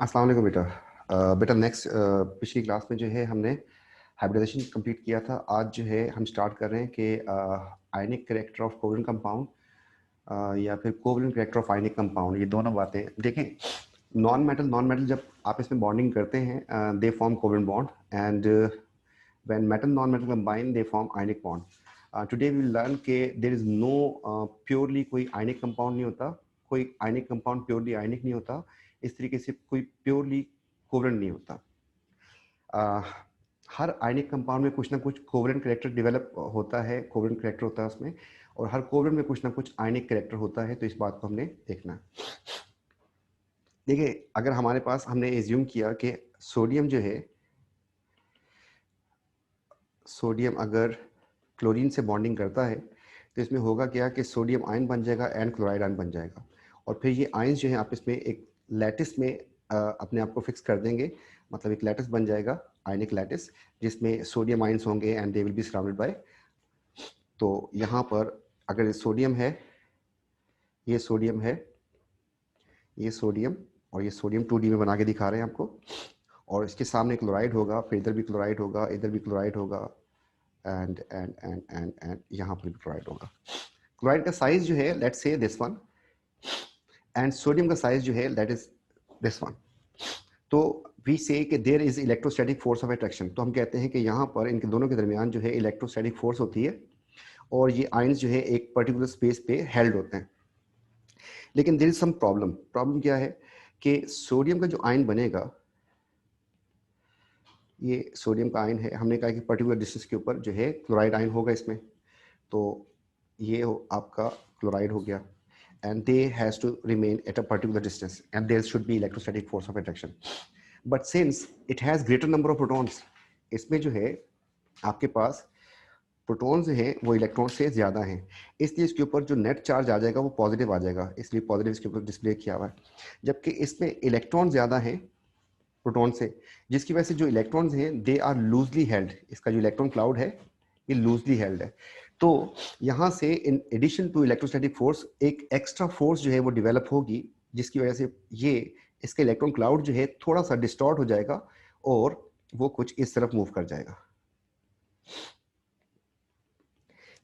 अस्सलाम वालेकुम बेटा। बेटा नेक्स्ट पिछली क्लास में जो है हमने हाइब्रिडाइजेशन कंप्लीट किया था। आज जो है हम स्टार्ट कर रहे हैं कि आयनिक कैरेक्टर ऑफ कोवलेंट कंपाउंड या फिर covalent character of ionic compound, ये दोनों बातें देखें। नॉन मेटल जब आप इसमें बॉन्डिंग करते हैं they form covalent bond, and when metal non metal combine they form ionic bond. Today we will learn के देयर इज नो प्योरली कोई आयनिक कंपाउंड नहीं होता, कोई आयनिक कंपाउंड प्योरली आयनिक नहीं होता, इस तरीके से कोई प्योरली कोवलेंट नहीं होता। हर आयनिक कंपाउंड में कुछ ना कुछ कोवलेंट कैरेक्टर डेवलप होता है, कोवलेंट कैरेक्टर होता है उसमें, और हर कोवलेंट में कुछ ना कुछ आयनिक कैरेक्टर होता है। तो इस बात को हमने देखना है। देखिए, अगर हमारे पास हमने एज्यूम किया कि सोडियम जो है, सोडियम अगर क्लोरीन से बॉन्डिंग करता है तो इसमें होगा क्या कि सोडियम आयन बन जाएगा एंड क्लोराइड आयन बन जाएगा, और फिर ये आयन्स जो है आप इसमें एक लैटिस में अपने आप को फिक्स कर देंगे। मतलब एक लैटिस बन जाएगा, आयनिक लैटिस, जिसमें सोडियम आयन्स होंगे and they will be surrounded by. तो यहाँ पर अगर सोडियम है, ये सोडियम है, ये सोडियम, और ये सोडियम 2D में बना के दिखा रहे हैं आपको, और इसके सामने क्लोराइड होगा, फिर इधर भी क्लोराइड होगा, इधर भी क्लोराइड होगा, एंड यहाँ पर भी क्लोराइड होगा। क्लोराइड का साइज जो है let's say this one, and sodium का साइज जो है दैट इज दिस वन। तो वी से कि there is electrostatic force of attraction. तो हम कहते हैं कि यहाँ पर इनके दोनों के दरमियान जो है इलेक्ट्रोस्टैटिक फोर्स होती है, और ये आयंस जो है एक पर्टिकुलर स्पेस पे हेल्ड होते हैं। लेकिन there is some problem. Problem क्या है कि सोडियम का जो आयन बनेगा, ये सोडियम का आयन है, हमने कहा कि पर्टिकुलर डिस्टेंस के ऊपर जो है क्लोराइड आयन होगा इसमें। तो ये आपका क्लोराइड हो गया, and they has to remain at a particular distance, and there should be electrostatic force of attraction. But since it has greater number of protons, इसमें जो है आपके पास प्रोटॉन्स हैं वो इलेक्ट्रॉन से ज़्यादा हैं, इसलिए इसके ऊपर जो नेट चार्ज आ जाएगा वो पॉजिटिव आ जाएगा, इसलिए पॉजिटिव इसके ऊपर डिस्प्ले किया हुआ है। जबकि इसमें इलेक्ट्रॉन ज़्यादा हैं प्रोटॉन से, जिसकी वजह से जो इलेक्ट्रॉन्स हैं दे आर लूजली हेल्ड। इसका जो इलेक्ट्रॉन क्लाउड है ये लूजली हेल्ड है। तो यहाँ से in addition to electrostatic force एक एक्स्ट्रा फोर्स जो है वो डेवलप होगी, जिसकी वजह से ये इसका इलेक्ट्रॉन क्लाउड जो है थोड़ा सा डिस्टॉर्ट हो जाएगा और वो कुछ इस तरफ मूव कर जाएगा।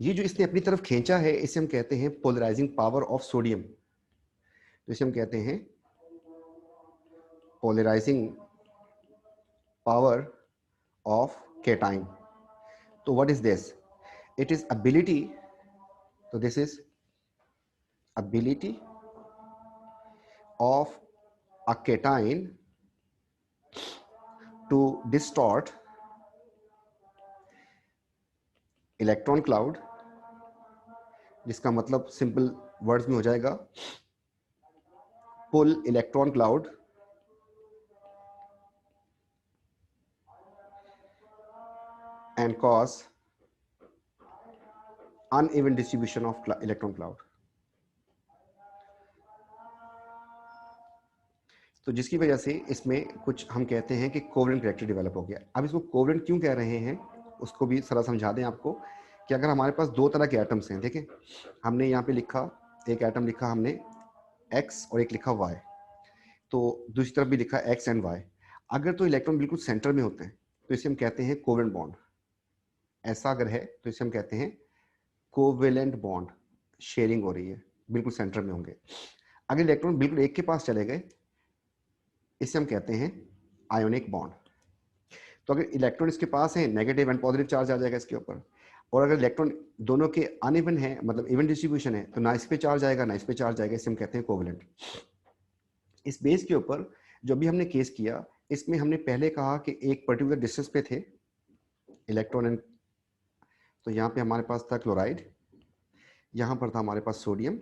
ये जो इसने अपनी तरफ खींचा है इसे हम कहते हैं पोलराइजिंग पावर ऑफ सोडियम। तो इसे हम कहते हैं पोलराइजिंग पावर ऑफ कैटाइन। तो what is this? It is ability, तो this is ability of a cation to distort electron cloud, जिसका मतलब सिंपल वर्ड्स में हो जाएगा pull electron cloud and cause uneven distribution of electron cloud. तो जिसकी वजह से इसमें कुछ हम कहते हैं कि कोवलेंट कैरेक्टर डेवलप हो गया। अब इसको कोवलेंट क्यों कह रहे हैं उसको भी थोड़ा समझा दें आपको, कि अगर हमारे पास दो तरह के एटम्स हैं, देखें हमने यहाँ पे लिखा, एक एटम लिखा हमने x और एक लिखा y, तो दूसरी तरफ भी लिखा x एंड y। अगर तो इलेक्ट्रॉन बिल्कुल सेंटर में होते हैं तो इसे हम कहते हैं कोवेलेंट बॉन्ड। ऐसा अगर है तो इसे हम कहते हैं कोवेलेंट बॉन्ड, शेयरिंग हो रही है, बिल्कुल सेंटर में होंगे। अगर इलेक्ट्रॉन बिल्कुल एक के पास चले गए इसे हम कहते हैं आयोनिक बॉन्ड। तो अगर इलेक्ट्रॉन इसके पास है नेगेटिव एंड पॉजिटिव चार्ज आ जाएगा इसके ऊपर, और अगर इलेक्ट्रॉन दोनों के अनइवन है, मतलब इवन डिस्ट्रीब्यूशन है, तो ना इस पे चार्ज आएगा ना इस पे चार्ज आएगा, इसे हम कहते हैं कोवेलेंट। इस बेस के ऊपर जो भी हमने केस किया, इसमें हमने पहले कहा कि एक पर्टिकुलर डिस्टेंस पे थे इलेक्ट्रॉन एंड, तो यहाँ पे हमारे पास था क्लोराइड, यहाँ पर था हमारे पास सोडियम,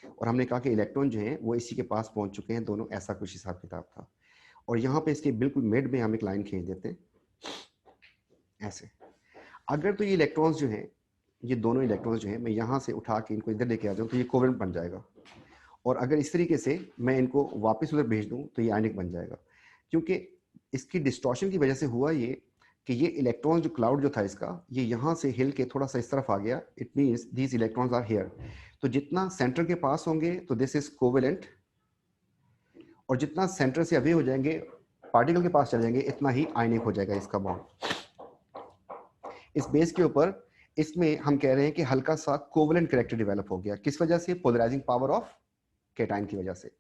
और हमने कहा कि इलेक्ट्रॉन जो है वो इसी के पास पहुंच चुके हैं दोनों, ऐसा कुछ हिसाब किताब था। और यहाँ पे इसके बिल्कुल मिड में हम एक लाइन खींच देते हैं ऐसे। अगर तो ये इलेक्ट्रॉन्स जो हैं, ये दोनों इलेक्ट्रॉन्स जो हैं, मैं यहाँ से उठा के इनको इधर लेके आ जाऊँ तो ये कोवेलेंट बन जाएगा, और अगर इस तरीके से मैं इनको वापस उधर भेज दूं तो ये आयनिक बन जाएगा। क्योंकि इसकी डिस्टॉर्शन की वजह से हुआ ये कि ये इलेक्ट्रॉन जो क्लाउड जो था इसका, ये यहाँ से हिल के थोड़ा सा इस तरफ आ गया, it means these electrons are here. तो जितना सेंटर के पास होंगे तो दिस इज कोवेलेंट, और जितना सेंटर से अवे हो जाएंगे, पार्टिकल के पास चले जाएंगे, इतना ही आयनिक हो जाएगा इसका बॉन्ड। इस बेस के ऊपर इसमें हम कह रहे हैं कि हल्का सा कोवलेंट कैरेक्टर डेवलप हो गया। किस वजह से? पोलराइजिंग पावर ऑफ कैटायन की वजह से।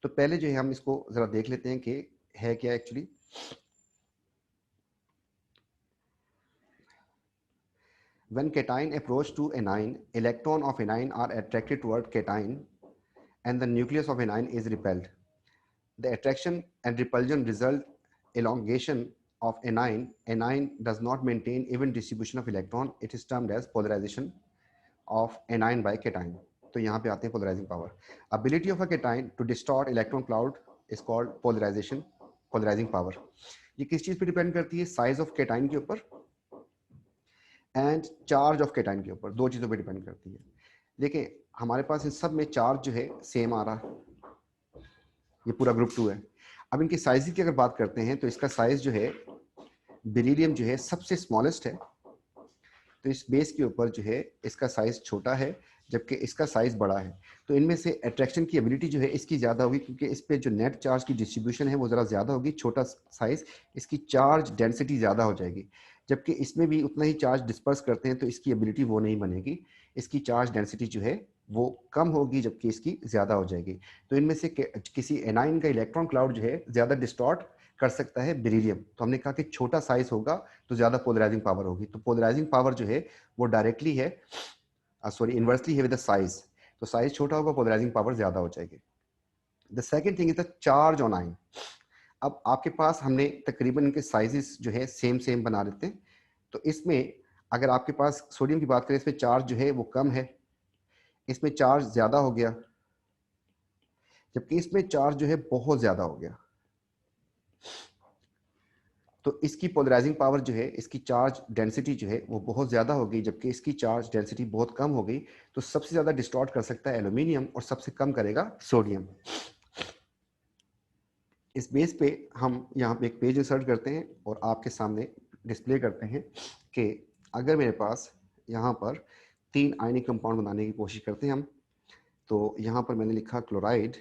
तो पहले जो है हम इसको जरा देख लेते हैं कि है क्या actually. When cation approach to anion, electron of anion are attracted toward cation and the nucleus of anion is repelled. The attraction and repulsion result elongation of anion. Anion does not maintain even distribution of electron. It is termed as polarization of anion by cation. तो यहाँ पे आते हैं polarizing power. Ability of a cation to distort electron cloud is called polarization, polarizing power. ये किस चीज पे depend करती है? साइज ऑफ कैटाइन के ऊपर एंड चार्ज ऑफ कैटाइन के ऊपर, दो चीजों पे डिपेंड करती है। देखिए हमारे पास इन सब में चार्ज जो है सेम आ रहा है, ये पूरा ग्रुप 2 है। अब इनकी साइज की अगर बात करते हैं तो इसका साइज जो है बेरिलियम जो है सबसे स्मॉलेस्ट है, तो इस बेस के ऊपर जो है इसका साइज छोटा है जबकि इसका साइज बड़ा है। तो इनमें से अट्रैक्शन की एबिलिटी जो है इसकी ज़्यादा होगी क्योंकि इस पे जो नेट चार्ज की डिस्ट्रीब्यूशन है वो ज़रा ज़्यादा होगी, छोटा साइज, इसकी चार्ज डेंसिटी ज़्यादा हो जाएगी। जबकि इसमें भी उतना ही चार्ज डिस्पर्स करते हैं तो इसकी एबिलिटी वो नहीं बनेगी, इसकी चार्ज डेंसिटी जो है वो कम होगी जबकि इसकी ज़्यादा हो जाएगी। तो इनमें से किसी एनाइन का इलेक्ट्रॉन क्लाउड जो है ज़्यादा डिस्टॉर्ट कर सकता है बेरिलियम। तो हमने कहा कि छोटा साइज होगा तो ज़्यादा पोलराइजिंग पावर होगी। तो पोलराइजिंग पावर जो है वो डायरेक्टली है, सॉरी इन्वर्सली है विद द साइज। तो साइज छोटा होगा, पोलराइजिंग पावर ज़्यादा हो जाएगी। The second thing is the charge on ion. अब आपके पास हमने तकरीबन इनके साइजेस जो है सेम सेम बना देते हैं। तो इसमें अगर आपके पास सोडियम की बात करें, इसमें चार्ज जो है वो कम है, इसमें चार्ज ज़्यादा हो गया, जबकि इसमें चार्ज जो है बहुत ज़्यादा हो गया। तो इसकी पोलराइजिंग पावर जो है, इसकी चार्ज डेंसिटी जो है वो बहुत ज़्यादा हो गई जबकि इसकी चार्ज डेंसिटी बहुत कम हो गई। तो सबसे ज़्यादा डिस्टॉर्ट कर सकता है एल्यूमिनियम और सबसे कम करेगा सोडियम। इस बेस पे हम यहाँ पे एक पेज इंसर्ट करते हैं और आपके सामने डिस्प्ले करते हैं कि अगर मेरे पास यहाँ पर 3 आयनिक कंपाउंड बनाने की कोशिश करते हैं हम, तो यहाँ पर मैंने लिखा क्लोराइड।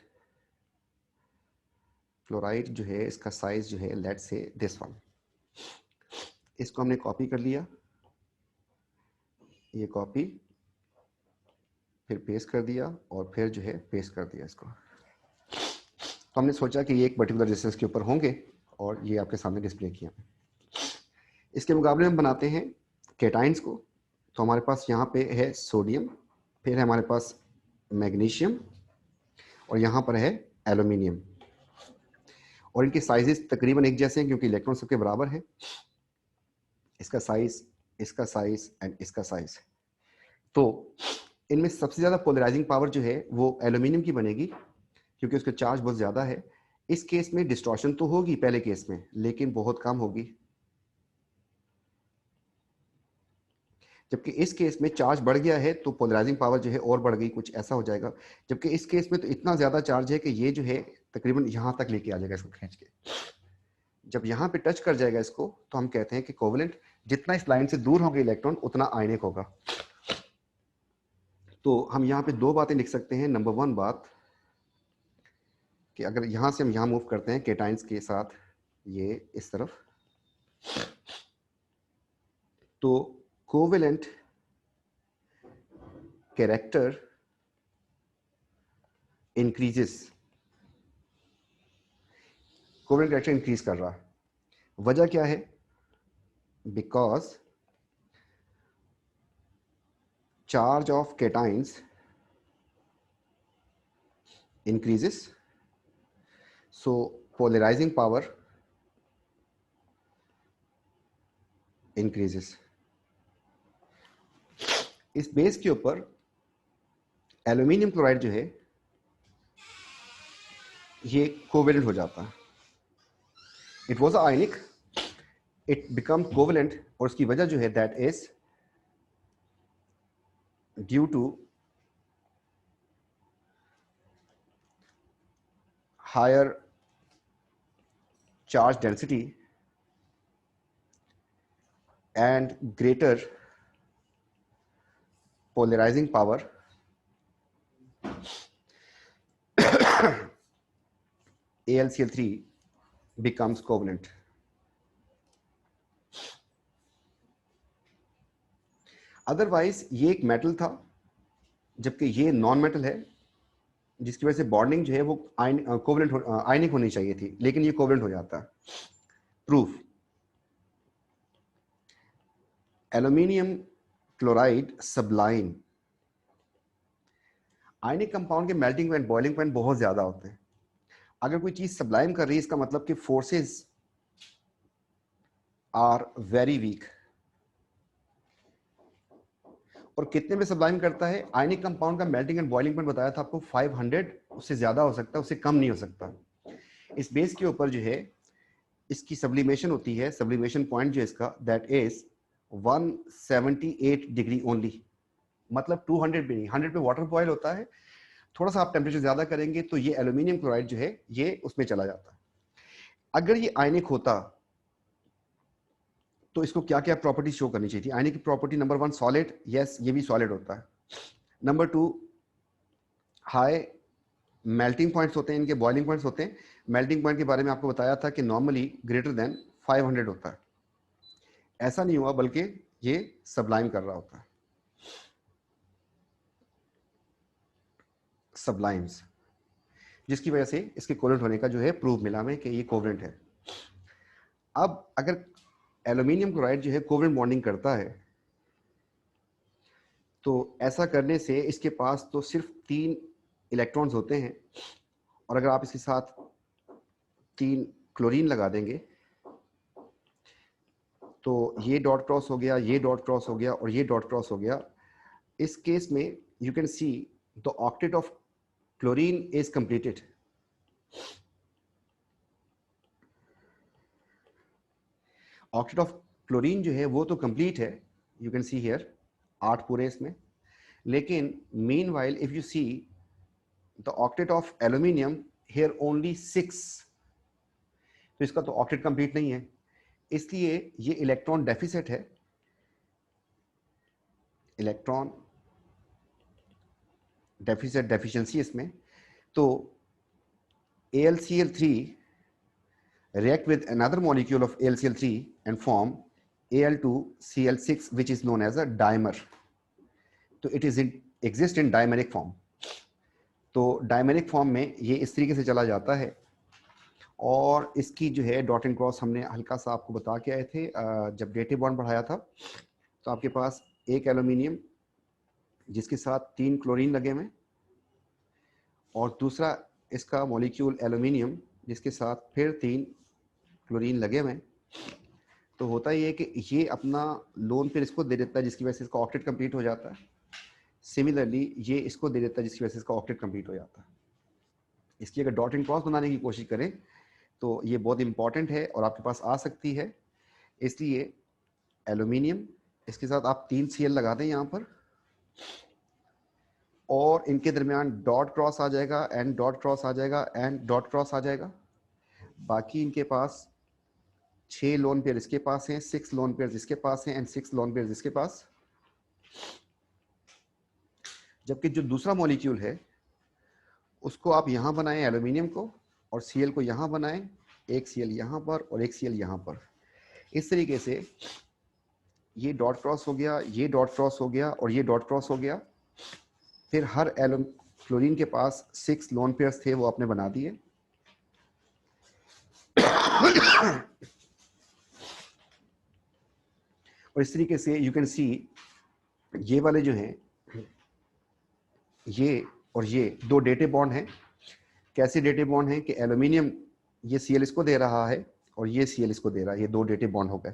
क्लोराइड जो है इसका साइज जो है लेट्स से दिस वन, इसको हमने कॉपी कर लिया, ये कॉपी, फिर पेस्ट कर दिया और फिर जो है पेस्ट कर दिया इसको। तो हमने सोचा कि ये एक पर्टिकुलर डिस्टेंस के ऊपर होंगे और ये आपके सामने डिस्प्ले किया। इसके मुकाबले हम बनाते हैं कैटाइंस को। तो हमारे पास यहाँ पे है सोडियम, फिर है हमारे पास मैग्नीशियम और यहाँ पर है एल्यूमिनियम, और इनके साइजेस तकरीबन एक जैसे हैं क्योंकि इलेक्ट्रॉन सबके बराबर है। इसका साइज, इसका साइज एंड इसका साइज। तो इनमें सबसे ज़्यादा पोलराइजिंग पावर जो है वो एल्यूमिनियम की बनेगी क्योंकि उसका चार्ज बहुत ज़्यादा है। इस केस में डिस्टॉर्शन तो होगी पहले केस में, लेकिन बहुत कम होगी, जबकि इस केस में चार्ज बढ़ गया है तो पोलराइजिंग पावर जो है और बढ़ गई, कुछ ऐसा हो जाएगा। जबकि इस केस में तो इतना ज़्यादा चार्ज है कि ये जो है तकरीबन यहाँ तक लेके आ जाएगा इसको खींच के। जब यहाँ पे टच कर जाएगा इसको तो हम कहते हैं कि कोवलेंट, जितना इस लाइन से दूर होगा इलेक्ट्रॉन उतना आयनिक होगा। तो हम यहाँ पे दो बातें लिख सकते हैं। नंबर 1 बात कि अगर यहाँ से हम यहाँ मूव करते हैं कैटाइंस के साथ ये इस तरफ, तो covalent character increases, covalent character increase कर रहा है। वजह क्या है? Because charge of cations increases, so polarizing power increases। इस बेस के ऊपर एल्यूमिनियम क्लोराइड जो है ये कोवेलेंट हो जाता है। It was ionic, it become covalent, और उसकी वजह जो है that is due to higher charge density and greater polarising power AlCl3 becomes covalent. Otherwise ये एक मेटल था, जबकि ये नॉन मेटल है, जिसकी वजह से बॉन्डिंग जो है वो कोवलेंट आयनिक होनी चाहिए थी, लेकिन ये कोवलेंट हो जाता है. Proof: aluminium chloride सबलाइन. Ionic compound के मेल्टिंग पॉइंट, बॉइलिंग पॉइंट बहुत ज्यादा होते हैं. अगर कोई चीज सबलाइम कर रही है, इसका मतलब कि फोर्सेस आर वेरी वीक. और कितने में सबलाइम करता है? आयनिक कंपाउंड का मेल्टिंग एंड बॉइलिंग पॉइंट बताया था आपको 500, उससे ज्यादा हो सकता है, उससे कम नहीं हो सकता. इस बेस के ऊपर जो है इसकी सब्लिमेशन होती है. सब्लिमेशन पॉइंट जो है इसका, दैट इज 178 डिग्री ओनली. मतलब 200 भी नहीं, 100 पे वाटर बॉयल होता है. थोड़ा सा आप टेम्परेचर ज्यादा करेंगे तो ये एल्यूमिनियम क्लोराइड जो है ये उसमें चला जाता है. अगर ये आयनिक होता तो इसको क्या क्या प्रॉपर्टी शो करनी चाहिए थी? आयनिक की प्रॉपर्टी नंबर 1 सॉलिड. यस, ये भी सॉलिड होता है. नंबर 2 हाई मेल्टिंग पॉइंट्स होते हैं, इनके बॉइलिंग पॉइंट्स होते हैं. मेल्टिंग पॉइंट के बारे में आपको बताया था कि नॉर्मली ग्रेटर देन 500 होता है. ऐसा नहीं हुआ, बल्कि ये सबलाइम कर रहा होता है. सबलाइम्स, जिसकी वजह से इसके कोवेलेंट होने का जो है प्रूफ मिला हमें कि ये कोवेलेंट है. अब अगर एल्यूमिनियम क्लोराइड जो है कोवेलेंट बॉन्डिंग करता है, तो ऐसा करने से इसके पास तो सिर्फ 3 इलेक्ट्रॉन्स होते हैं. और अगर आप इसके साथ 3 क्लोरीन लगा देंगे तो ये डॉट क्रॉस हो गया, ये डॉट क्रॉस हो गया और ये डॉट क्रॉस हो गया. इस केस में you can see the octet of chlorine is completed. Octet of chlorine जो है वो तो कंप्लीट है, यू कैन सी हियर 8 पूरे इसमें. लेकिन meanwhile if you see the octet of aluminium here only 6, तो इसका तो ऑक्टेट कंप्लीट नहीं है, इसलिए ये इलेक्ट्रॉन डेफिसिट है. इलेक्ट्रॉन डेफिसिट, डेफिशिएंसी इसमें. तो AlCl3 react with another molecule of AlCl3 and form Al2Cl6, which is known as a dimer. तो it is exist in dimeric form. तो डायमेरिक फॉर्म में ये इस तरीके से चला जाता है. और इसकी जो है डॉट एंड क्रॉस हमने हल्का सा आपको बता के आए थे जब डेटिव बॉन्ड बढ़ाया था. तो आपके पास एक एल्यूमिनियम जिसके साथ 3 क्लोरीन लगे हुए, और दूसरा इसका मॉलिक्यूल एल्यूमिनियम जिसके साथ फिर 3 क्लोरीन लगे हुए. तो होता ये है कि ये अपना लोन फिर इसको दे देता है, जिसकी वजह से इसका ऑक्टेट कंप्लीट हो जाता है. सिमिलरली ये इसको दे देता है, जिसकी वजह से इसका ऑक्टेट कंप्लीट हो जाता है. इसकी अगर डॉट एंड क्रॉस बनाने की कोशिश करें तो ये बहुत इंपॉर्टेंट है और आपके पास आ सकती है. इसलिए एल्यूमिनियम, इसके साथ आप 3 Cl लगा दें यहाँ पर, और इनके दरमियान डॉट क्रॉस आ जाएगा, एंड डॉट क्रॉस आ जाएगा, एंड डॉट क्रॉस आ जाएगा. बाकी इनके पास 6 लोन पेयर इसके पास हैं, 6 लोन पेयर इसके पास हैं, एंड 6 लोन पेयर इसके पास. जबकि जो दूसरा मॉलिक्यूल है उसको आप यहां बनाएं एल्यूमिनियम को, और Cl को यहां बनाएं, एक Cl यहां पर और एक Cl यहां पर. इस तरीके से ये डॉट क्रॉस हो गया, ये डॉट क्रॉस हो गया और ये डॉट क्रॉस हो गया. फिर हर क्लोरीन के पास 6 लोन पेयर्स थे, वो आपने बना दिए. और इस तरीके से यू कैन सी ये वाले जो हैं, ये और ये 2 डेटिव बॉन्ड हैं. कैसे डेटिव बॉन्ड हैं कि एल्यूमिनियम ये Cl इसको दे रहा है और ये Cl इसको दे रहा है. ये 2 डेटिव बॉन्ड हो गए.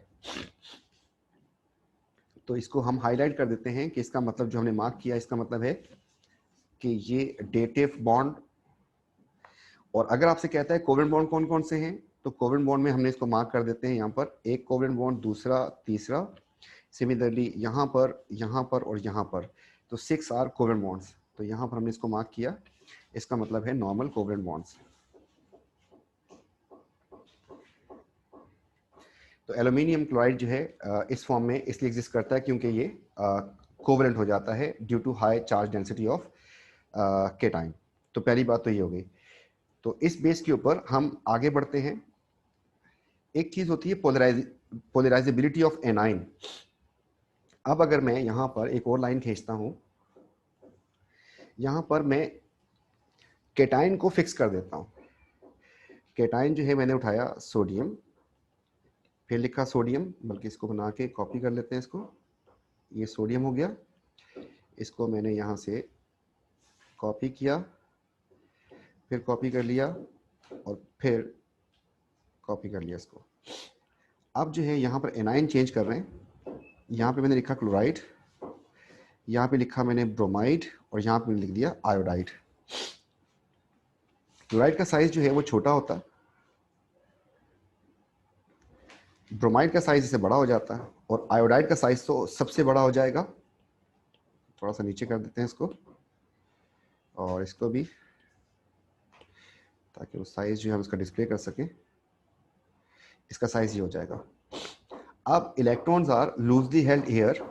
तो इसको हम हाईलाइट कर देते हैं कि इसका मतलब जो हमने मार्क किया, इसका मतलब है कि ये डेटिव बॉन्ड. और अगर आपसे कहता है कोवेलेंट बॉन्ड कौन कौन से हैं, तो कोवेलेंट बॉन्ड में हमने इसको मार्क कर देते हैं यहाँ पर. एक कोवेलेंट बॉन्ड, दूसरा, तीसरा. सिमिलरली यहाँ पर और यहाँ पर. तो 6 आर कोवेलेंट बॉन्ड्स. तो यहाँ पर हमने इसको मार्क किया, इसका मतलब है नॉर्मल कोवेलेंट बॉन्ड्स. तो एल्यूमिनियम क्लोराइड जो है इस फॉर्म में इसलिए एग्जिस्ट करता है क्योंकि ये कोवेलेंट हो जाता है due to high charge density of cation. तो पहली बात तो ये हो गई. तो इस बेस के ऊपर हम आगे बढ़ते हैं। एक चीज होती है पोलराइजेबिलिटी ऑफ एनाइन। अब अगर मैं यहां पर एक और लाइन खींचता हूं, यहां पर मैं केटाइन को फिक्स कर देता हूं। केटाइन जो है मैंने उठाया सोडियम, फिर लिखा सोडियम, बल्कि इसको बना के कॉपी कर लेते हैं इसको। ये सोडियम हो गया, इसको मैंने यहाँ से कॉपी किया, फिर कॉपी कर लिया और फिर कॉपी कर लिया इसको। अब जो है यहाँ पर एनाइन चेंज कर रहे हैं। यहाँ पे मैंने लिखा क्लोराइड, यहाँ पे लिखा मैंने ब्रोमाइड और यहाँ पे लिख दिया आयोडाइड। क्लोराइड का साइज जो है वो छोटा होता है, ब्रोमाइड का साइज इससे बड़ा हो जाता है और आयोडाइड का साइज तो सबसे बड़ा हो जाएगा। थोड़ा सा नीचे कर देते हैं इसको और इसको भी, ताकि वो साइज जो है हम इसका डिस्प्ले कर सकें। इसका साइज ये हो जाएगा। अब electrons are loosely held here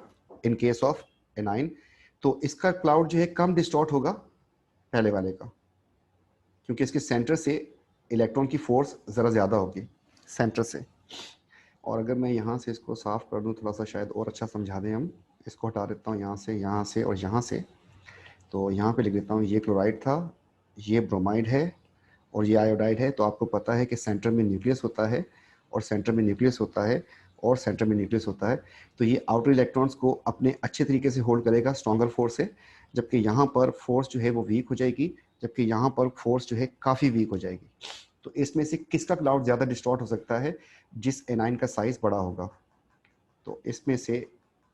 in case of anion, तो इसका क्लाउड जो है कम डिस्टॉर्ट होगा पहले वाले का, क्योंकि इसके सेंटर से इलेक्ट्रॉन की फोर्स ज़रा ज़्यादा होगी सेंटर से। और अगर मैं यहाँ से इसको साफ कर दूँ, थोड़ा सा शायद और अच्छा समझा दें हम, इसको हटा देता हूँ यहाँ से और यहाँ से। तो यहाँ पे लिख देता हूँ ये क्लोराइड था, ये ब्रोमाइड है और ये आयोडाइड है। तो आपको पता है कि सेंटर में न्यूक्लियस होता है और सेंटर में न्यूक्लियस होता है और सेंटर में न्यूक्लियस होता है। तो ये आउटर इलेक्ट्रॉन्स को अपने अच्छे तरीके से होल्ड करेगा स्ट्रॉन्गर फोर्स से, जबकि यहाँ पर फोर्स जो है वो वीक हो जाएगी, जबकि यहाँ पर फोर्स जो है काफ़ी वीक हो जाएगी। तो इसमें से किसका क्लाउड ज़्यादा डिस्टॉर्ट हो सकता है? जिस एनाइन का साइज़ बड़ा होगा। तो इसमें से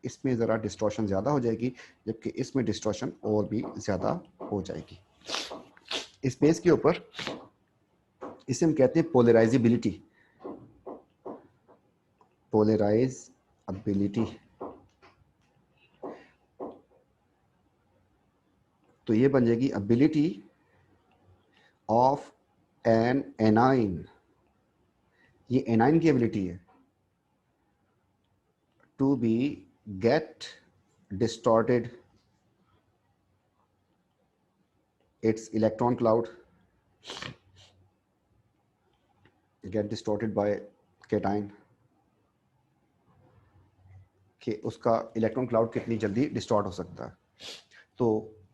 इसमें ज़रा डिस्टॉर्शन ज़्यादा हो जाएगी, जबकि इसमें डिस्टॉर्शन और भी ज़्यादा हो जाएगी। इस बेस के ऊपर इसे हम कहते हैं पोलराइजेबिलिटी। पोलराइजेबिलिटी, तो ये बन जाएगी एबिलिटी ऑफ एन एनाइन। ये एनाइन की एबिलिटी है to be get distorted its electron cloud, get distorted by cation, कि उसका इलेक्ट्रॉन क्लाउड कितनी जल्दी डिस्टॉर्ट हो सकता है। तो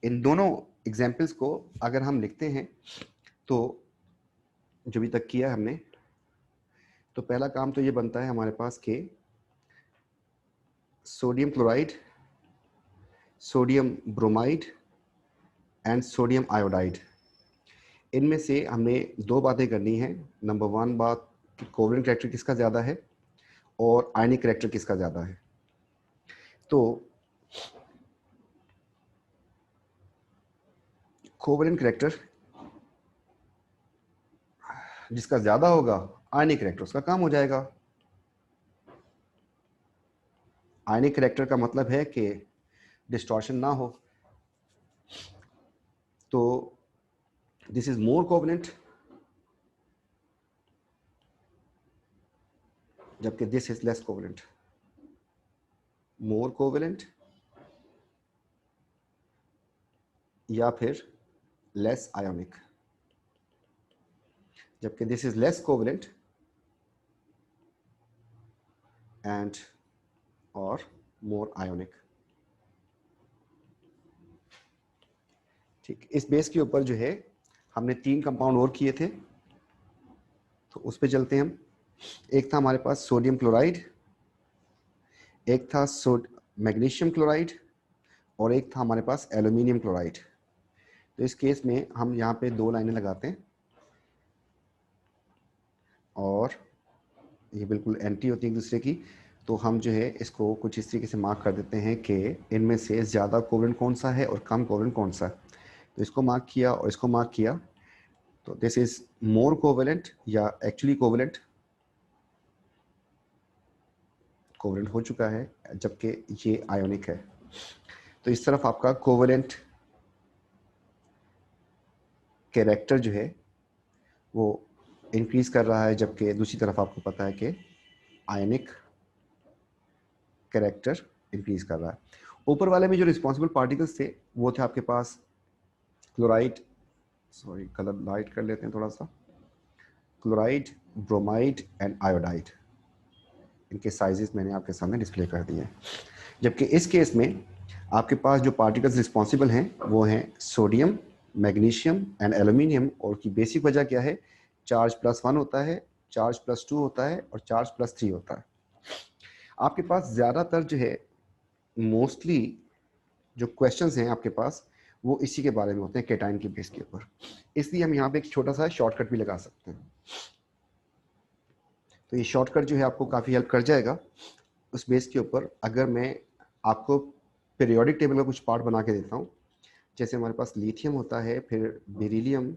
इन दोनों एग्जाम्पल्स को अगर हम लिखते हैं, तो जो भी तक किया हमने, तो पहला काम तो ये बनता है हमारे पास कि sodium chloride, sodium bromide and sodium iodide, इनमें से हमने दो बातें करनी है। नंबर वन बात कि कोवलेंट करैक्टर किसका ज़्यादा है और आयनिक करैक्टर किसका ज़्यादा है। तो कोवलेंट करैक्टर जिसका ज़्यादा होगा, आयनिक करैक्टर उसका कम हो जाएगा। आयनिक करैक्टर का मतलब है कि डिस्टॉर्शन ना हो। तो दिस इज मोर कोवलेंट, जबकि this is less covalent. More covalent या फिर लेस आयोनिक, जबकि this is less covalent and और मोर आयोनिक। ठीक, इस बेस के ऊपर जो है हमने 3 कंपाउंड और किए थे, तो उस पर चलते हैं हम। एक था हमारे पास सोडियम क्लोराइड, एक था मैग्नीशियम क्लोराइड और एक था हमारे पास एल्यूमिनियम क्लोराइड। तो इस केस में हम यहाँ पे 2 लाइनें लगाते हैं और ये बिल्कुल एंटी होती है एक दूसरे की। तो हम जो है इसको कुछ इस तरीके से मार्क कर देते हैं कि इनमें से ज़्यादा कोवलेंट कौन सा है और कम कोवलेंट कौन सा है। तो इसको मार्क किया और इसको मार्क किया, तो दिस इज मोर कोवलेंट या एक्चुअली कोवलेंट, कोवलेंट हो चुका है, जबकि ये आयोनिक है। तो इस तरफ आपका कोवलेंट कैरेक्टर जो है वो इंक्रीज कर रहा है, जबकि दूसरी तरफ आपको पता है कि आयनिक कैरेक्टर इंक्रीज कर रहा है। ऊपर वाले में जो रिस्पॉन्सिबल पार्टिकल्स थे वो थे आपके पास क्लोराइड, सॉरी कलर लाइट कर लेते हैं थोड़ा सा, क्लोराइड, ब्रोमाइड एंड आयोडाइड, इनके साइजेस मैंने आपके सामने डिस्प्ले कर दिए हैं। जबकि इस केस में आपके पास जो पार्टिकल्स रिस्पॉन्सिबल हैं वो हैं सोडियम, मैग्नीशियम एंड एल्यूमिनियम, और की बेसिक वजह क्या है, चार्ज +1 होता है, चार्ज +2 होता है और चार्ज +3 होता है। आपके पास ज़्यादातर जो है मोस्टली जो क्वेश्चंस हैं आपके पास वो इसी के बारे में होते हैं, केटाइन की बेस के ऊपर, इसलिए हम यहाँ पे एक छोटा सा शॉर्टकट भी लगा सकते हैं। तो ये शॉर्टकट जो है आपको काफ़ी हेल्प कर जाएगा उस बेस के ऊपर। अगर मैं आपको पीरियोडिक टेबल का कुछ पार्ट बना के देता हूँ, जैसे हमारे पास लिथियम होता है, फिर beryllium,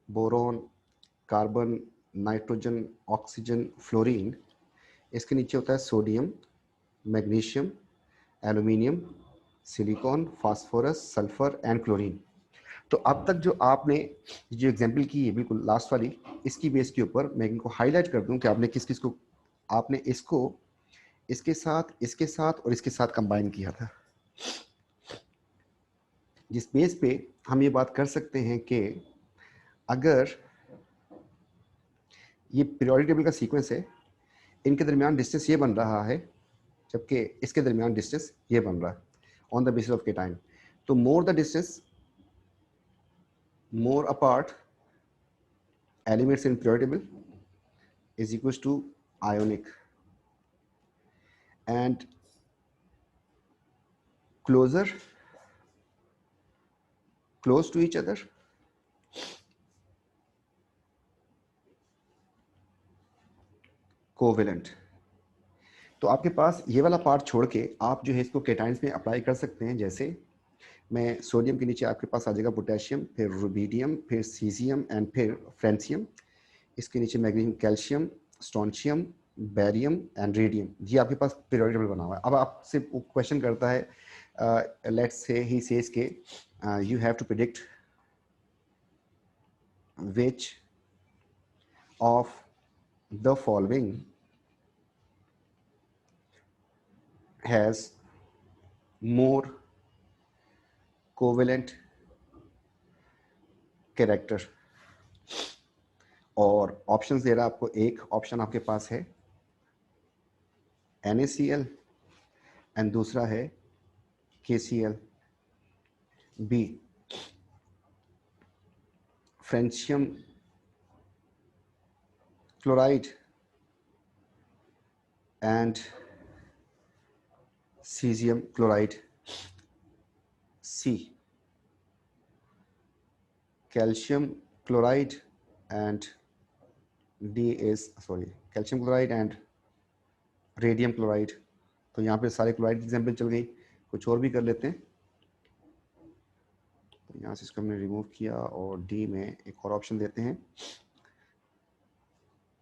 boron, carbon, nitrogen, oxygen, fluorine, इसके नीचे होता है sodium, magnesium, aluminium, silicon, phosphorus, sulphur and chlorine. तो अब तक जो आपने जो एग्जांपल की है बिल्कुल लास्ट वाली, इसकी बेस के ऊपर मैं इनको हाईलाइट कर दूं कि आपने किस किस को, आपने इसको इसके साथ और इसके साथ कंबाइन किया था, जिस बेस पे हम ये बात कर सकते हैं कि अगर ये पीरियोडिक टेबल का सीक्वेंस है, इनके दरमियान डिस्टेंस ये बन रहा है, जबकि इसके दरमियान डिस्टेंस ये बन रहा है on the basis of cation. तो more the distance, more apart elements in periodic table is equals to ionic, and closer close to each other covalent। तो आपके पास ये वाला पार्ट छोड़ के आप जो है इसको केटाइंस में अप्लाई कर सकते हैं। जैसे मैं सोडियम के नीचे आपके पास आ जाएगा पोटेशियम, फिर रुबीडियम, फिर सीजियम एंड फिर फ्रेंसियम, इसके नीचे magnesium, calcium, strontium, barium and radium. ये आपके पास पीरियोडिक टेबल बना हुआ है। अब आपसे क्वेश्चन करता है, लेट्स से ही सेज के you have to predict which of the following has more covalent character। और ऑप्शंस दे रहा है आपको, एक ऑप्शन आपके पास है NaCl एंड दूसरा है KCl, B francium chloride and caesium chloride, C calcium chloride and D is sorry calcium chloride and radium chloride. तो यहाँ पे सारे क्लोराइड एग्जाम्पल चल गई, कुछ और भी कर लेते हैं। तो यहाँ से इसको हमने रिमूव किया और डी में एक और ऑप्शन देते हैं,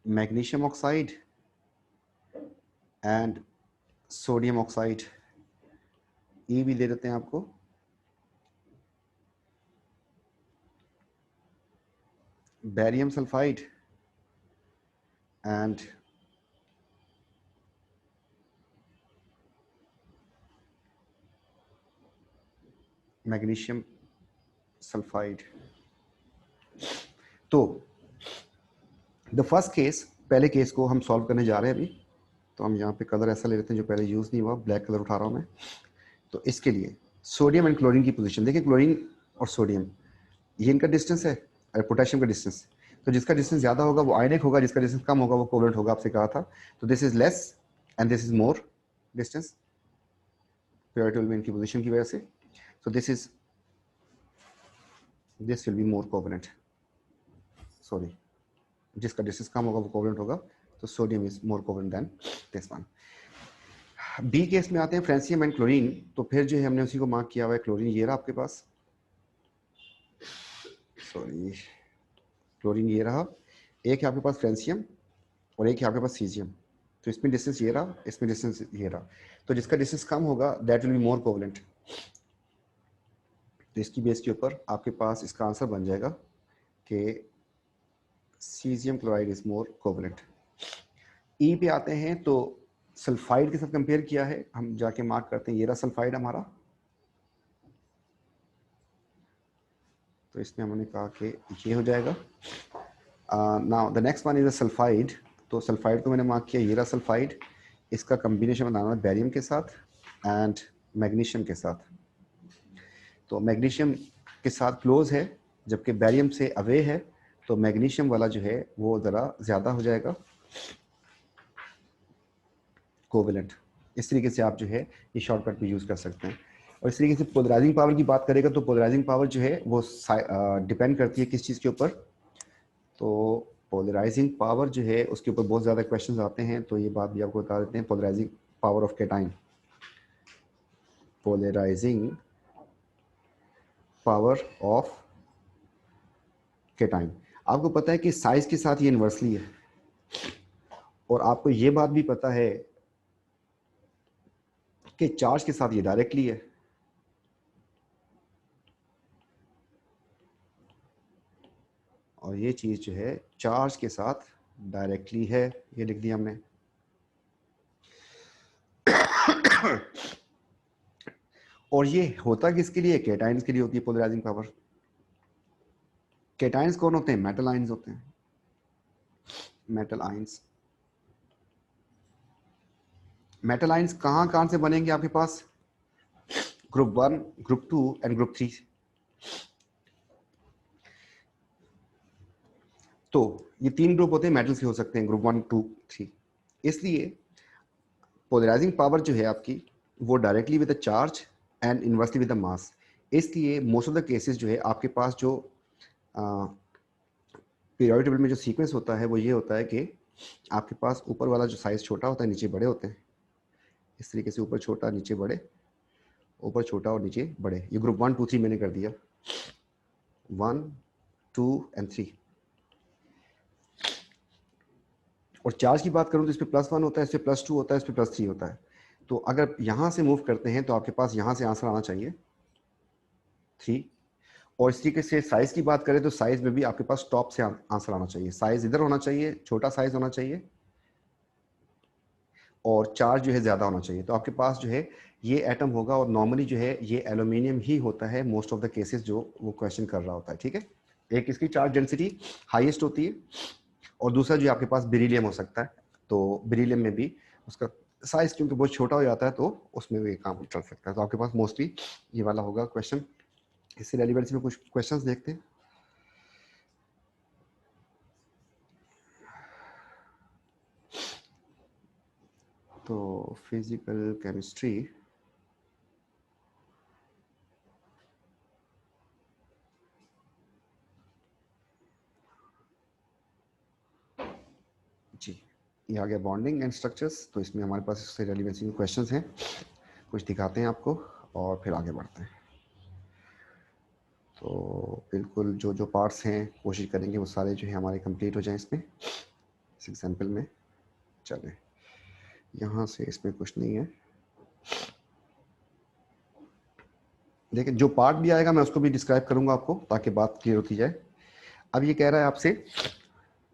magnesium oxide and sodium oxide, ई भी दे देते हैं आपको, barium sulphide and magnesium sulphide. तो द फर्स्ट केस, पहले केस को हम सॉल्व करने जा रहे हैं अभी। तो हम यहाँ पे कलर ऐसा ले लेते हैं जो पहले यूज़ नहीं हुआ, ब्लैक कलर उठा रहा हूँ मैं। तो इसके लिए सोडियम एंड क्लोरीन की पोजीशन देखिए, क्लोरीन और सोडियम ये इनका डिस्टेंस है और पोटेशियम का डिस्टेंस। तो जिसका डिस्टेंस ज़्यादा होगा वो आयनिक होगा, जिसका डिस्टेंस कम होगा वो कोवेलेंट होगा, आपसे कहा था। तो this is less and this is more distance periodic table में इनकी पोजीशन की वजह से। तो this will be more covalent, sorry जिसका डिस्टेंस कम होगा वो कोवेलेंट होगा। तो sodium is more covalent than this one. B case में आते हैं फ्रेंसियम एंड क्लोरीन। तो फिर जो है हमने उसी को मार्क किया हुआ है, क्लोरीन ये रहा आपके पास, सॉरी क्लोरीन ये रहा, एक है आपके पास फ्रेंसियम और एक है आपके पास सीजियम। तो इसमें डिस्टेंस ये रहा, इसमें डिस्टेंस ये रहा। तो जिसका डिस्टेंस कम होगा that will be more covalent. तो इसकी बेस के ऊपर आपके पास इसका आंसर बन जाएगा कि caesium chloride is more covalent. ई पे आते हैं तो सल्फाइड के साथ कंपेयर किया है, हम जाके मार्क करते हैं, ये रहा सल्फाइड हमारा। तो इसमें हमने कहा कि ये हो जाएगा। Now the next one is a sulphide. तो सल्फाइड को मैंने मार्क किया, ये रहा सल्फाइड। इसका कम्बिनेशन बनाना है बैरियम के साथ एंड मैग्नीशियम के साथ। तो मैग्नीशियम के साथ क्लोज है, जबकि बैरियम से अवे है, तो मैग्नीशियम वाला जो है वो ज़रा ज़्यादा हो जाएगा कोवेलेंट। इस तरीके से आप जो है ये शॉर्टकट भी यूज़ कर सकते हैं। और इस तरीके से पोलराइजिंग पावर की बात करेगा तो पोलराइजिंग पावर जो है वो डिपेंड करती है किस चीज़ के ऊपर। तो पोलराइजिंग पावर जो है उसके ऊपर बहुत ज़्यादा क्वेश्चंस आते हैं, तो ये बात भी आपको बता देते हैं। Polarising power of cation, polarising power of cation, आपको पता है कि साइज के साथ ये इन्वर्सली है, और आपको ये बात भी पता है कि चार्ज के साथ ये डायरेक्टली है। और ये चीज़ जो है चार्ज के साथ डायरेक्टली है, ये लिख दिया हमने। और ये होता किसके लिए? कैटाइंस के लिए होती है पोलराइजिंग पावर। कैटाइंस कौन होते हैं? मेटल आयंस होते हैं, मेटल आयंस। मेटल आयंस कहाँ कहाँ से बनेंगे आपके पास? Group 1, group 2 and group 3। तो ये 3 ग्रुप होते हैं मेटल्स के, हो सकते हैं ग्रुप 1, 2, 3। इसलिए पोलराइजिंग पावर जो है आपकी वो directly with the charge and inversely with the mass. इसलिए मोस्ट ऑफ द केसेस जो है आपके पास जो पीरियोडिक टेबल में जो सीक्वेंस होता है वो ये होता है कि आपके पास ऊपर वाला जो साइज छोटा होता है नीचे बड़े होते हैं। इस तरीके से ऊपर छोटा नीचे बड़े, ऊपर छोटा और नीचे बड़े। ये ग्रुप 1, 2, 3 मैंने कर दिया, 1, 2 एंड 3। और चार्ज की बात करूं तो इस पर +1 होता है, इस पर +2 होता है, इस पर +3 होता है। तो अगर यहाँ से मूव करते हैं तो आपके पास यहाँ से आंसर आना चाहिए 3। और इस तरीके से साइज की बात करें तो साइज में भी आपके पास टॉप से आंसर आना चाहिए। साइज इधर होना चाहिए, छोटा साइज होना चाहिए, और चार्ज जो है ज़्यादा होना चाहिए। तो आपके पास जो है ये एटम होगा, और नॉर्मली जो है ये एल्यूमिनियम ही होता है मोस्ट ऑफ द केसेस जो वो क्वेश्चन कर रहा होता है। ठीक है, एक इसकी चार्ज डेंसिटी हाईएस्ट होती है, और दूसरा जो आपके पास बेरिलियम हो सकता है। तो बेरिलियम में भी उसका साइज क्योंकि बहुत छोटा हो जाता है तो उसमें भी काम चल सकता है। तो आपके पास मोस्टली ये वाला होगा क्वेश्चन। इससे रेलिवेंस में कुछ क्वेश्चंस देखते हैं। तो फिजिकल केमिस्ट्री, जी ये आ गया बॉन्डिंग एंड स्ट्रक्चर्स। तो इसमें हमारे पास इससे रेलिवेंसी में क्वेश्चंस हैं, कुछ दिखाते हैं आपको और फिर आगे बढ़ते हैं। तो बिल्कुल जो जो पार्ट्स हैं कोशिश करेंगे वो सारे जो है हमारे कंप्लीट हो जाएं इसमें। इस एग्जाम्पल में चलें, यहाँ से इसमें कुछ नहीं है। देखिए जो पार्ट भी आएगा मैं उसको भी डिस्क्राइब करूंगा आपको, ताकि बात क्लियर होती जाए। अब ये कह रहा है आपसे,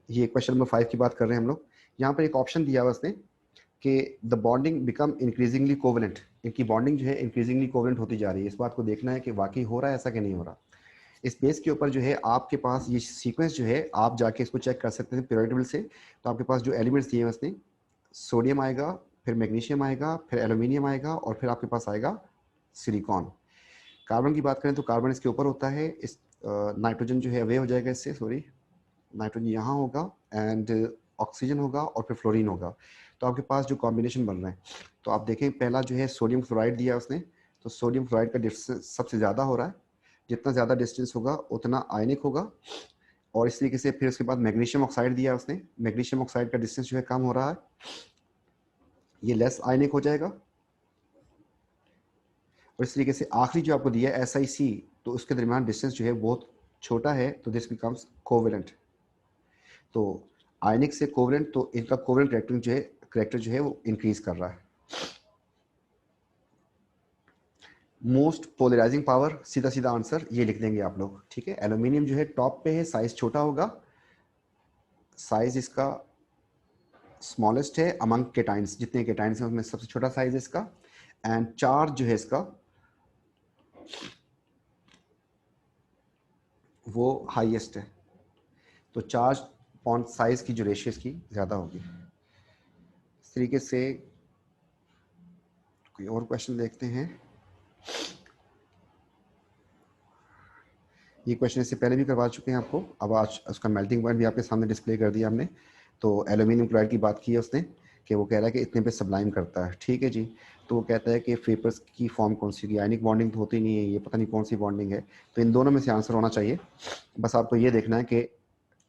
ये क्वेश्चन नंबर 5 की बात कर रहे हैं हम लोग। यहाँ पर एक ऑप्शन दिया हुआ उसने कि the bonding become increasingly covalent. इनकी बॉन्डिंग जो है इंक्रीजिंगली कोवेलेंट होती जा रही है। इस बात को देखना है कि वाकई हो रहा है ऐसा कि नहीं हो रहा। इस बेस के ऊपर जो है आपके पास ये सीक्वेंस जो है आप जाके इसको चेक कर सकते हैं पीरियोडिक टेबल से। तो आपके पास जो एलिमेंट्स दिए हैं उसने, सोडियम आएगा, फिर मैग्नीशियम आएगा, फिर एल्यूमिनियम आएगा, और फिर आपके पास आएगा सिलिकॉन। कार्बन की बात करें तो कार्बन इसके ऊपर होता है। इस नाइट्रोजन जो है अवे हो जाएगा इससे, सॉरी नाइट्रोजन यहाँ होगा एंड ऑक्सीजन होगा और फिर फ्लोरीन होगा। तो आपके पास जो कॉम्बिनेशन बन रहा है, तो आप देखें पहला जो है सोडियम फ्लोराइड दिया उसने, तो सोडियम फ्लोराइड का डिस्टेंस सबसे ज़्यादा हो रहा है। जितना ज़्यादा डिस्टेंस होगा उतना आयनिक होगा। और इस तरीके से फिर उसके बाद मैग्नीशियम ऑक्साइड दिया उसने, मैग्नीशियम ऑक्साइड का डिस्टेंस जो है कम हो रहा है, ये लेस आयनिक हो जाएगा। और इस तरीके से आखिरी जो आपको दिया है SiC, तो उसके दरमियान डिस्टेंस जो है बहुत छोटा है, तो दिस बिकम्स कोवेलेंट। तो आयनिक से कोवेलेंट, तो इनका कोवेलेंट करेक्टर जो है वो इंक्रीज कर रहा है। मोस्ट पोलराइजिंग पावर, सीधा सीधा आंसर ये लिख देंगे आप लोग। ठीक है, एल्यूमिनियम जो है टॉप पे है, साइज छोटा होगा, साइज इसका स्मॉलेस्ट है अमंग केटाइंस। जितने केटाइंस हैं उसमें सबसे छोटा साइज है इसका। एंड चार्ज जो है इसका वो हाईएस्ट है, तो चार्ज पॉइंट साइज की जो रेशियो इसकी ज़्यादा होगी। इस तरीके से कोई और क्वेश्चन देखते हैं। ये क्वेश्चन इससे पहले भी करवा चुके हैं आपको, अब आज उसका मेल्टिंग पॉइंट भी आपके सामने डिस्प्ले कर दिया हमने। तो एल्यूमिनियम क्लोराइड की बात की है उसने कि वो कह रहा है कि इतने पे सब्लाइम करता है, ठीक है जी। तो वो कहता है कि वेपर्स की फॉर्म कौन सी होगी, आयनिक बॉन्डिंग तो होती नहीं है, ये पता नहीं कौन सी बॉन्डिंग है। तो इन दोनों में से आंसर होना चाहिए। बस आपको ये देखना है कि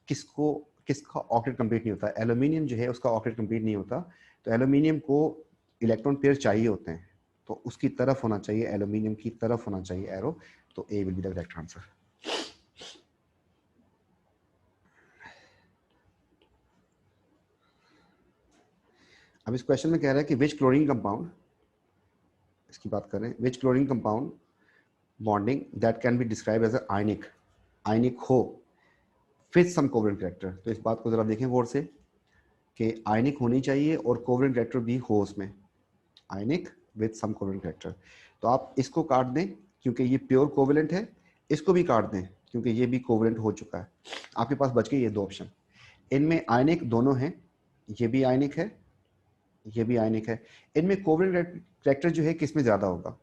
किसको किसका ऑक्टेट कंप्लीट नहीं होता। एल्यूमिनियम जो है उसका ऑक्टेट कंप्लीट नहीं होता, तो एल्यूमिनियम को इलेक्ट्रॉन पेयर चाहिए होते हैं, तो उसकी तरफ होना चाहिए, एल्यूमिनियम की तरफ होना चाहिए एरो। तो A will be the correct answer. अब इस क्वेश्चन में कह रहा है कि विच क्लोरीन कंपाउंड, इसकी बात करें, which chlorine compound bonding that can be describe as ionic, ionic हो विथ सम कोवलेंट कैरेक्टर। तो इस बात को जरा देखें गौर से कि आयनिक होनी चाहिए और कोवलेंट कैरेक्टर भी हो उसमें, आयनिक विथ सम कोवलेंट कैरेक्टर। तो आप इसको काट दें क्योंकि ये प्योर कोवलेंट है, इसको भी काट दें क्योंकि ये भी कोवलेंट हो चुका है। आपके पास बच गए ये दो ऑप्शन, इनमें आयनिक दोनों हैं, ये भी आयनिक है, ये भी आयनिक है। इनमें कोवलेंट कैरेक्टर जो है किस में ज़्यादा होगा।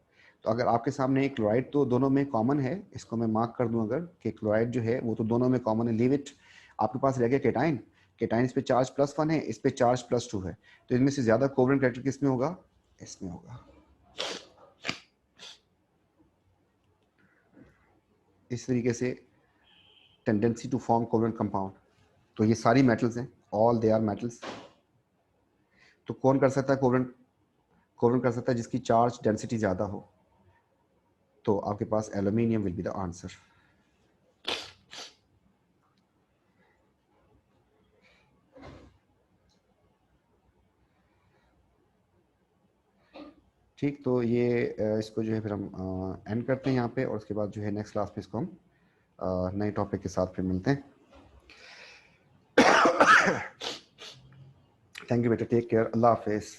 तो अगर आपके सामने एक क्लोराइड तो दोनों में कॉमन है, इसको मैं मार्क कर दूं अगर कि क्लोराइड जो है वो तो दोनों में कॉमन है, लीव इट। आपके पास रह गया केटाइन, केटाइन इस पे चार्ज +1 है, इस पे चार्ज +2 है, तो इनमें से ज़्यादा कोवलेंट कैरेक्टर किस में होगा, इसमें होगा। इस तरीके से tendency to form covalent compound, तो ये सारी मेटल्स हैं, ऑल दे आर मेटल्स। तो कौन कर सकता है कोवलेंट, कोवलेंट कर सकता है जिसकी चार्ज डेंसिटी ज़्यादा हो। तो आपके पास aluminium will be the answer. ठीक, तो ये इसको जो है फिर हम एंड करते हैं यहाँ पे, और उसके बाद जो है नेक्स्ट क्लास में इसको हम नए टॉपिक के साथ फिर मिलते हैं। थैंक यू बेटा, टेक केयर, अल्लाह हाफिज़।